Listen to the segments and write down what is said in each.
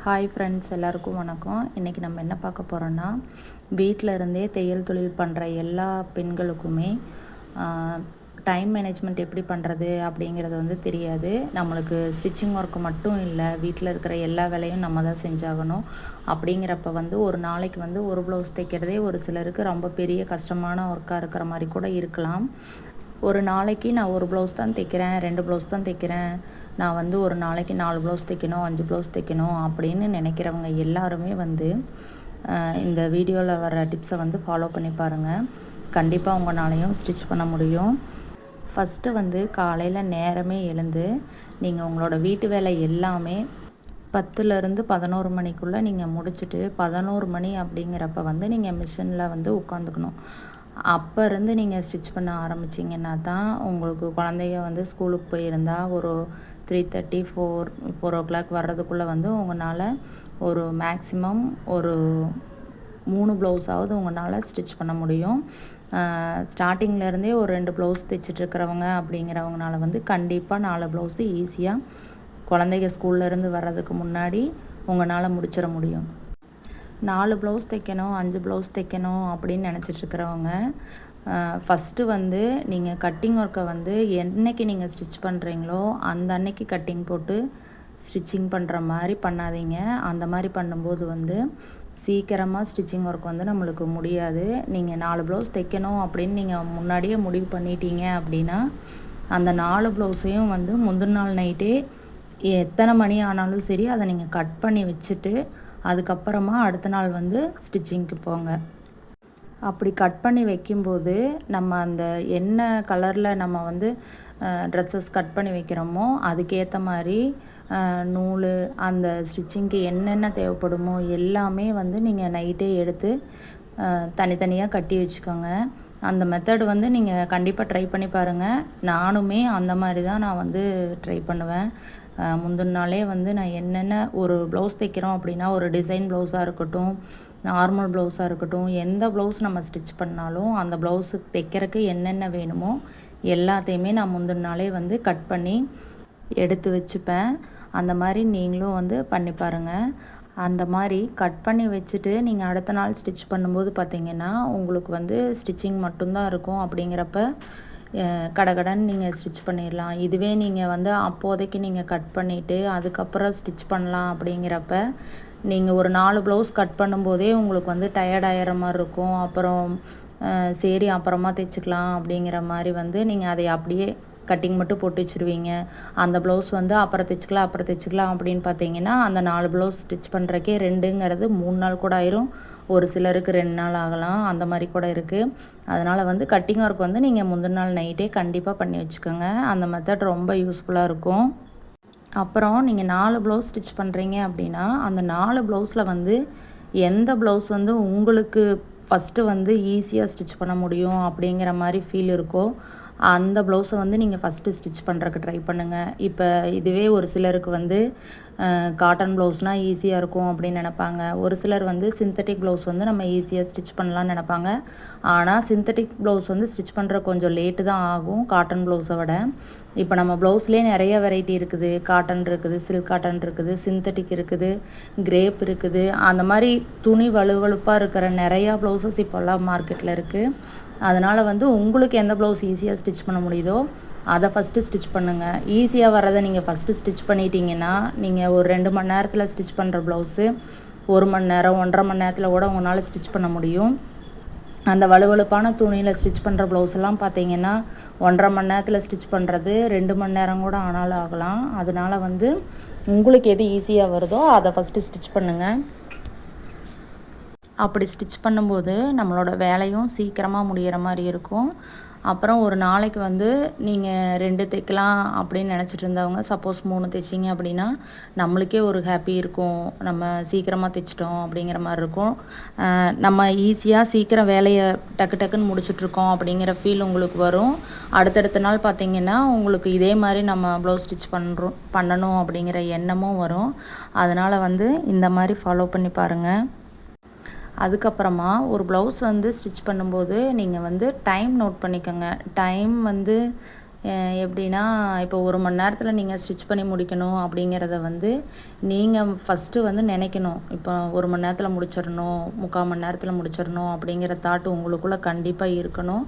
Hi friends, எல்லாருக்கும் வணக்கம். இன்றைக்கி நம்ம என்ன பார்க்க போகிறோன்னா, வீட்டில் இருந்தே தையல் தொழில் பண்ணுற எல்லா பெண்களுக்குமே டைம் மேனேஜ்மெண்ட் எப்படி பண்ணுறது அப்படிங்கிறது வந்து தெரியாது. நம்மளுக்கு ஸ்டிச்சிங் ஒர்க்கு மட்டும் இல்லை, வீட்டில் இருக்கிற எல்லா வேலையும் நம்ம தான் செஞ்சாகணும். அப்படிங்கிறப்ப வந்து ஒரு நாளைக்கு வந்து ஒரு ப்ளவுஸ் தைக்கிறதே ஒரு சிலருக்கு ரொம்ப பெரிய கஷ்டமான ஒர்க்காக இருக்கிற மாதிரி கூட இருக்கலாம். ஒரு நாளைக்கு நான் ஒரு ப்ளவுஸ் தான் தைக்கிறேன், 2 ப்ளவுஸ் தான் தைக்கிறேன், நான் வந்து ஒரு நாளைக்கு 4 ப்ளவுஸ் தைக்கணும், 5 ப்ளவுஸ் தைக்கணும் அப்படின்னு நினைக்கிறவங்க எல்லாருமே வந்து இந்த வீடியோவில் வர டிப்ஸை வந்து ஃபாலோ பண்ணி பாருங்கள். கண்டிப்பாக உங்களாலையும் ஸ்டிச் பண்ண முடியும். ஃபஸ்ட்டு வந்து காலையில் நேரமே எழுந்து நீங்கள் உங்களோட வீட்டு வேலை எல்லாமே 10லேருந்து 11 மணிக்குள்ளே நீங்கள் முடிச்சுட்டு 11 மணி அப்படிங்கிறப்ப வந்து நீங்கள் மிஷினில் வந்து உட்காந்துக்கணும். அப்போ இருந்து நீங்கள் ஸ்டிச் பண்ண ஆரம்பிச்சிங்கன்னா தான் உங்களுக்கு குழந்தைங்க வந்து ஸ்கூலுக்கு போயிருந்தால் ஒரு 3:30 4 o'clock வர்றதுக்குள்ளே வந்து உங்களால் ஒரு மேக்ஸிமம் ஒரு 3 ப்ளவுஸாவது உங்களால் ஸ்டிச் பண்ண முடியும். ஸ்டார்டிங்லேருந்தே ஒரு 2 ப்ளவுஸ் தைச்சிட்ருக்கிறவங்க அப்படிங்கிறவங்கனால வந்து கண்டிப்பாக 4 ப்ளவுஸு ஈஸியாக குழந்தைங்க ஸ்கூல்லேருந்து வர்றதுக்கு முன்னாடி உங்களால் முடிச்சிட முடியும். 4 ப்ளவுஸ் தைக்கணும், 5 ப்ளவுஸ் தைக்கணும் அப்படின்னு நினச்சிட்ருக்கிறவங்க ஃபஸ்ட்டு வந்து நீங்கள் கட்டிங் ஒர்க்கை வந்து என்றைக்கு நீங்கள் ஸ்டிச் பண்ணுறீங்களோ அந்த அன்னைக்கு கட்டிங் போட்டு ஸ்டிச்சிங் பண்ணுற மாதிரி பண்ணாதீங்க. அந்த மாதிரி பண்ணும்போது வந்து சீக்கிரமாக ஸ்டிச்சிங் ஒர்க் வந்து நம்மளுக்கு முடியாது. நீங்கள் 4 ப்ளவுஸ் தைக்கணும் அப்படின்னு நீங்கள் முன்னாடியே முடிவு பண்ணிட்டீங்க அப்படின்னா அந்த 4 ப்ளவுஸையும் வந்து முந்தின நாள் நைட்டே எத்தனை மணி ஆனாலும் சரி அதை நீங்கள் கட் பண்ணி வச்சுட்டு அதுக்கப்புறமா அடுத்த நாள் வந்து ஸ்டிச்சிங்க்கு போங்க. அப்படி கட் பண்ணி வைக்கும்போது நம்ம அந்த என்ன கலரில் நம்ம வந்து ட்ரெஸ்ஸஸ் கட் பண்ணி வைக்கிறோமோ அதுக்கேற்ற மாதிரி நூல், அந்த ஸ்டிச்சிங்க்கு என்னென்ன தேவைப்படுமோ எல்லாமே வந்து நீங்கள் நைட்டே எடுத்து தனித்தனியாக கட்டி வச்சுக்கோங்க. அந்த மெத்தட் வந்து நீங்கள் கண்டிப்பாக ட்ரை பண்ணி பாருங்கள். நானுமே அந்த மாதிரி தான் நான் வந்து ட்ரை பண்ணுவேன். முந்தின நாளே வந்து நான் என்னென்ன ஒரு ப்ளவுஸ் தைக்கிறோம் அப்படின்னா, ஒரு டிசைன் ப்ளவுஸாக இருக்கட்டும், நார்மல் ப்ளவுஸாக இருக்கட்டும், எந்த ப்ளவுஸ் நம்ம ஸ்டிச் பண்ணாலும் அந்த ப்ளவுஸுக்கு தைக்கிறதுக்கு என்னென்ன வேணுமோ எல்லாத்தையுமே நான் முந்தின நாளே வந்து கட் பண்ணி எடுத்து வச்சுப்பேன். அந்த மாதிரி நீங்களும் வந்து பண்ணி பாருங்கள். அந்த மாதிரி கட் பண்ணி வச்சுட்டு நீங்கள் அடுத்த நாள் ஸ்டிச் பண்ணும்போது பார்த்திங்கன்னா உங்களுக்கு வந்து ஸ்டிச்சிங் மட்டும்தான் இருக்கும். அப்படிங்கிறப்ப கடகடன்னு நீங்கள் ஸ்டிச் பண்ணிடலாம். இதுவே நீங்கள் வந்து அப்போதைக்கு நீங்கள் கட் பண்ணிவிட்டு அதுக்கப்புறம் ஸ்டிச் பண்ணலாம் அப்படிங்கிறப்ப நீங்கள் ஒரு 4 ப்ளவுஸ் கட் பண்ணும்போதே உங்களுக்கு வந்து டயர்ட் ஆகிற மாதிரி இருக்கும். அப்புறம் சரி அப்புறமா தைச்சிக்கலாம் அப்படிங்கிற மாதிரி வந்து நீங்கள் அதை அப்படியே கட்டிங் மட்டும் போட்டு வச்சுருவீங்க. அந்த ப்ளவுஸ் வந்து அப்புறம் தைச்சிக்கலாம் அப்படின்னு பார்த்தீங்கன்னா அந்த 4 ப்ளவுஸ் ஸ்டிச் பண்ணுறக்கே 2ங்கிறது 3 நாள் கூட ஆயிரும். ஒரு சிலருக்கு 2 நாள் ஆகலாம், அந்த மாதிரி கூட இருக்குது. அதனால் வந்து கட்டிங் ஒர்க் வந்து நீங்கள் முந்தின நாள் நைட்டே கண்டிப்பாக பண்ணி வச்சுக்கோங்க. அந்த மெத்தட் ரொம்ப யூஸ்ஃபுல்லாக இருக்கும். அப்புறம் நீங்கள் 4 ப்ளவுஸ் ஸ்டிச் பண்ணுறீங்க அப்படின்னா அந்த 4 ப்ளவுஸில் வந்து எந்த ப்ளவுஸ் வந்து உங்களுக்கு ஃபஸ்ட்டு வந்து ஈஸியாக ஸ்டிச் பண்ண முடியும் அப்படிங்கிற மாதிரி ஃபீல் இருக்கோ அந்த ப்ளவுஸை வந்து நீங்கள் ஃபஸ்ட்டு ஸ்டிச் பண்ணுறக்கு ட்ரை பண்ணுங்கள். இப்போ இதுவே ஒரு சிலருக்கு வந்து காட்டன் ப்ளவுஸ்னால் ஈஸியாக இருக்கும் அப்படின்னு நினப்பாங்க. ஒரு சிலர் வந்து சிந்தட்டிக் ப்ளவுஸ் வந்து நம்ம ஈஸியாக ஸ்டிச் பண்ணலான்னு நினப்பாங்க. ஆனால் சிந்தட்டிக் ப்ளவுஸ் வந்து ஸ்டிச் பண்ணுற கொஞ்சம் லேட்டு தான் ஆகும் காட்டன் ப்ளவுஸை விட. இப்போ நம்ம ப்ளவுஸ்லேயே நிறைய வெரைட்டி இருக்குது. காட்டன் இருக்குது, சில்க் காட்டன் இருக்குது, சிந்தட்டிக் இருக்குது, கிரேப் இருக்குது. அந்த மாதிரி துணி வலுவலுப்பாக இருக்கிற நிறையா ப்ளவுசஸ் இப்போல்லாம் மார்க்கெட்டில் இருக்குது. அதனால் வந்து உங்களுக்கு எந்த ப்ளவுஸ் ஈஸியாக ஸ்டிச் பண்ண முடியுதோ அதை ஃபஸ்ட்டு ஸ்டிச் பண்ணுங்கள். ஈஸியாக வர்றதை நீங்கள் ஃபஸ்ட்டு ஸ்டிச் பண்ணிட்டீங்கன்னா நீங்கள் ஒரு 2 மணி நேரத்தில் ஸ்டிச் பண்ணுற ப்ளவுஸு 1 மணி நேரம் 1.5 மணி நேரத்தில் கூட உங்களால் ஸ்டிச் பண்ண முடியும். அந்த வலுவலுப்பான துணியில் ஸ்டிச் பண்ணுற ப்ளவுஸ் எல்லாம் பார்த்தீங்கன்னா 1.5 மணி நேரத்தில் ஸ்டிச் பண்ணுறது 2 மணி நேரம் கூட ஆனாலும் ஆகலாம். அதனால் வந்து உங்களுக்கு எது ஈஸியாக வருதோ அதை ஃபஸ்ட்டு ஸ்டிச் பண்ணுங்கள். அப்படி ஸ்டிச் பண்ணும்போது நம்மளோட வேலையும் சீக்கிரமாக முடிகிற மாதிரி இருக்கும். அப்புறம் ஒரு நாளைக்கு வந்து நீங்கள் 2 தைக்கலாம் அப்படின்னு நினச்சிட்டு இருந்தவங்க சப்போஸ் 3 தைச்சிங்க அப்படின்னா நம்மளுக்கே ஒரு ஹாப்பி இருக்கும். நம்ம சீக்கிரமாக தைச்சிட்டோம் அப்படிங்கிற மாதிரி இருக்கும். நம்ம ஈஸியாக சீக்கிரம் வேலையை டக்குன்னு முடிச்சிட்ருக்கோம் அப்படிங்கிற ஃபீல் உங்களுக்கு வரும். அடுத்தடுத்த நாள் பார்த்திங்கன்னா உங்களுக்கு இதே மாதிரி நம்ம ப்ளவுஸ் ஸ்டிச் பண்ணணும் அப்படிங்கிற எண்ணமும் வரும். அதனால் வந்து இந்த மாதிரி ஃபாலோ பண்ணி பாருங்கள். அதுக்கப்புறமா ஒரு ப்ளவுஸ் வந்து ஸ்டிச் பண்ணும்போது நீங்கள் வந்து டைம் நோட் பண்ணிக்கோங்க. டைம் வந்து எப்படின்னா இப்போ 1 மணி நேரத்தில் நீங்கள் ஸ்டிச் பண்ணி முடிக்கணும் அப்படிங்கிறத வந்து நீங்கள் ஃபஸ்ட்டு வந்து நினைக்கணும். இப்போ 1 மணி நேரத்தில் முடிச்சிடணும், 3/4 மணி நேரத்தில் முடிச்சிடணும் அப்படிங்கிற தாட் உங்களுக்குள்ளே கண்டிப்பாக இருக்கணும்.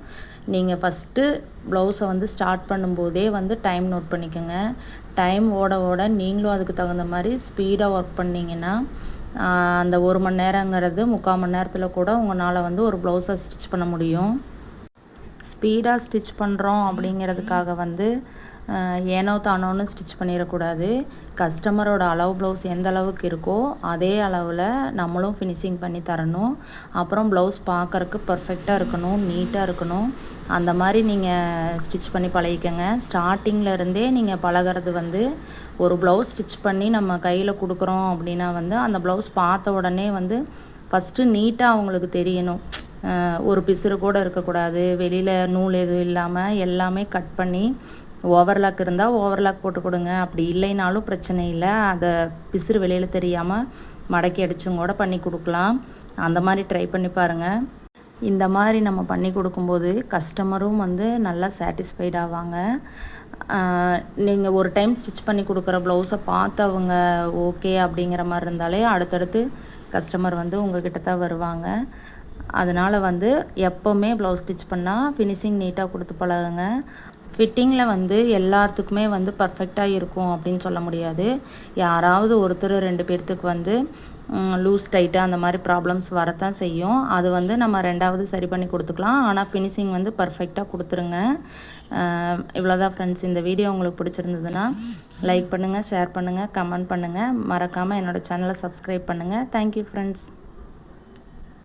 நீங்கள் ஃபஸ்ட்டு ப்ளவுஸை வந்து ஸ்டார்ட் பண்ணும்போதே வந்து டைம் நோட் பண்ணிக்கோங்க. டைம் ஓட ஓட நீங்களும் அதுக்கு தகுந்த மாதிரி ஸ்பீடாக ஒர்க் பண்ணிங்கன்னா அந்த 1 மணி நேரங்கிறது 3/4 மணி நேரத்தில் கூட உங்களால் வந்து ஒரு ப்ளவுஸை ஸ்டிச் பண்ண முடியும். ஸ்பீடாக ஸ்டிச் பண்ணுறோம் அப்படிங்கிறதுக்காக வந்து ஏனோ தானோன்னு ஸ்டிச் பண்ணிடக்கூடாது. கஸ்டமரோட அளவு ப்ளவுஸ் எந்த அளவுக்கு இருக்கோ அதே அளவில் நம்மளும் ஃபினிஷிங் பண்ணி தரணும். அப்புறம் ப்ளவுஸ் பார்க்குறக்கு பர்ஃபெக்டாக இருக்கணும், நீட்டாக இருக்கணும். அந்த மாதிரி நீங்கள் ஸ்டிச் பண்ணி பழகிக்கங்க. ஸ்டார்டிங்கில் இருந்தே நீங்கள் பழகிறது வந்து ஒரு ப்ளவுஸ் ஸ்டிச் பண்ணி நம்ம கையில் கொடுக்குறோம் அப்படின்னா வந்து அந்த ப்ளவுஸ் பார்த்த உடனே வந்து ஃபஸ்ட்டு நீட்டாக அவங்களுக்கு தெரியணும். ஒரு பிசுறு கூட இருக்கக்கூடாது. வெளியில் நூல் எதுவும் இல்லாமல் எல்லாமே கட் பண்ணி ஓவர்லாக் இருந்தால் ஓவர்லாக் போட்டு கொடுங்க. அப்படி இல்லைனாலும் பிரச்சனை இல்லை. அதை பிசுறு வெளியில் தெரியாமல் மடக்கி அடிச்சும் கூட பண்ணி கொடுக்கலாம். அந்த மாதிரி ட்ரை பண்ணி பாருங்கள். இந்த மாதிரி நம்ம பண்ணி கொடுக்கும்போது கஸ்டமரும் வந்து நல்லா சாட்டிஸ்ஃபைட் ஆவாங்க. நீங்கள் ஒரு டைம் ஸ்டிச் பண்ணி கொடுக்குற ப்ளவுஸை பார்த்து அவங்க ஓகே அப்படிங்கிற மாதிரி இருந்தாலே அடுத்தடுத்து கஸ்டமர் வந்து உங்கள்கிட்ட தான் வருவாங்க. அதனால் வந்து எப்போவுமே ப்ளவுஸ் ஸ்டிச் பண்ணால் ஃபினிஷிங் நீட்டாக கொடுத்து பழகுங்க. ஃபிட்டிங்கில் வந்து எல்லாத்துக்குமே வந்து பர்ஃபெக்டாக இருக்கும் அப்படின்னு சொல்ல முடியாது. யாராவது ஒருத்தர் 2 பேர்த்துக்கு வந்து லூஸ் டைட்டு அந்த மாதிரி ப்ராப்ளம்ஸ் வரத்தான் செய்யும். அது வந்து நம்ம 2வது சரி பண்ணி கொடுத்துக்கலாம். ஆனால் ஃபினிஷிங் வந்து பர்ஃபெக்டாக கொடுத்துருங்க. இவ்வளோதான் ஃப்ரெண்ட்ஸ். இந்த வீடியோ உங்களுக்கு பிடிச்சிருந்ததுன்னா லைக் பண்ணுங்கள், ஷேர் பண்ணுங்கள், கமெண்ட் பண்ணுங்கள். மறக்காமல் என்னோடய சேனலை சப்ஸ்கிரைப் பண்ணுங்கள். Thank you friends.